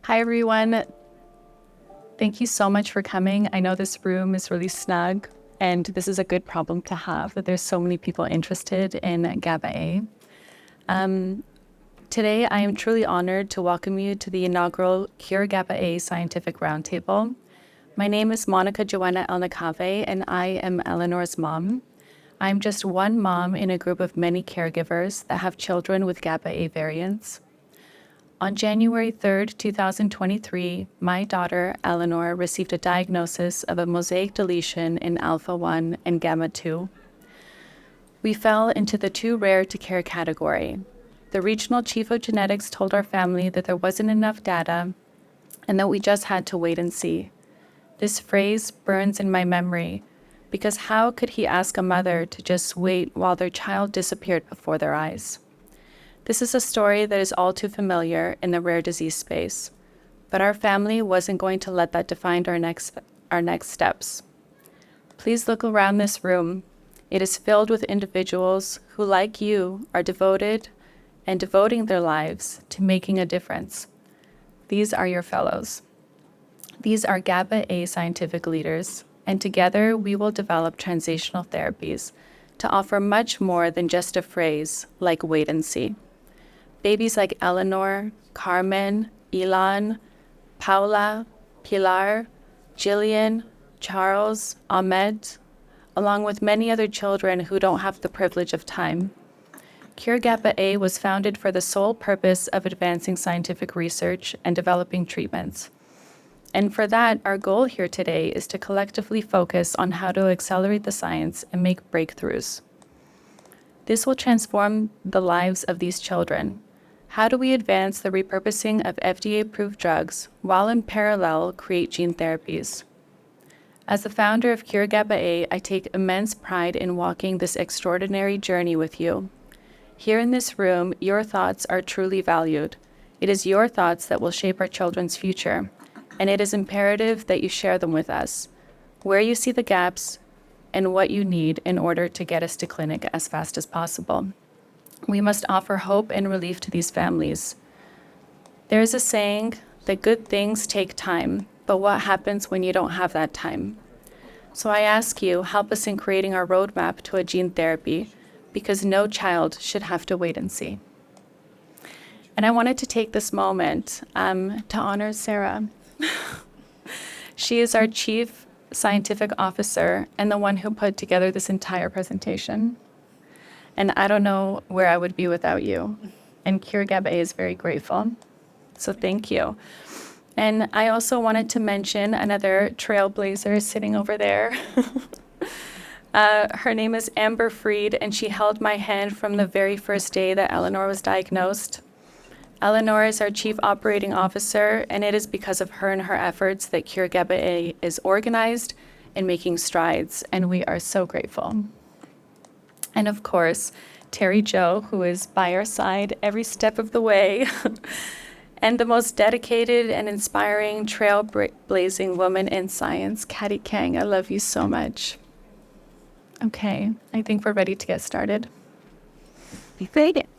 Hi, everyone. Thank you so much for coming. I know this room is really snug, and this is a good problem to have, that there's so many people interested in GABA-A. Today, I am truly honored to welcome you to the inaugural Cure GABA-A Scientific Roundtable. My name is Joanna Elnekaveh, and I am Eleanor's mom. I'm just one mom in a group of many caregivers that have children with GABA-A variants. On January 3rd, 2023, my daughter, Eleanor, received a diagnosis of a mosaic deletion in alpha-1 and gamma-2. We fell into the too rare to care category. The regional chief of genetics told our family that there wasn't enough data and that we just had to wait and see. This phrase burns in my memory because how could he ask a mother to just wait while their child disappeared before their eyes? This is a story that is all too familiar in the rare disease space, but our family wasn't going to let that define our next steps. Please look around this room. It is filled with individuals who, like you, are devoted and devoting their lives to making a difference. These are your fellows. These are GABA-A scientific leaders, and together we will develop translational therapies to offer much more than just a phrase like wait and see. Babies like Eleanor, Carmen, Ilan, Paula, Pilar, Jillian, Charles, Ahmed, along with many other children who don't have the privilege of time. Cure GABA-A was founded for the sole purpose of advancing scientific research and developing treatments. And for that, our goal here today is to collectively focus on how to accelerate the science and make breakthroughs. This will transform the lives of these children. How do we advance the repurposing of FDA-approved drugs while in parallel create gene therapies? As the founder of Cure GABA-A, I take immense pride in walking this extraordinary journey with you. Here in this room, your thoughts are truly valued. It is your thoughts that will shape our children's future, and it is imperative that you share them with us, where you see the gaps and what you need in order to get us to clinic as fast as possible. We must offer hope and relief to these families. There is a saying that good things take time, but what happens when you don't have that time? So I ask you, help us in creating our roadmap to a gene therapy, because no child should have to wait and see. And I wanted to take this moment to honor Sarah. She is our Chief Scientific Officer and the one who put together this entire presentation. And I don't know where I would be without you. And Cure GABA-A is very grateful. So thank you. And I also wanted to mention another trailblazer sitting over there. Her name is Amber Freed, and she held my hand from the very first day that Eleanor was diagnosed. Eleanor is our Chief Operating Officer, and it is because of her and her efforts that Cure GABA-A is organized and making strides, and we are so grateful. And of course, Terry Jo, who is by our side every step of the way, and the most dedicated and inspiring trailblazing woman in science, Katty Kang. I love you so much. Okay, I think we're ready to get started. We made it.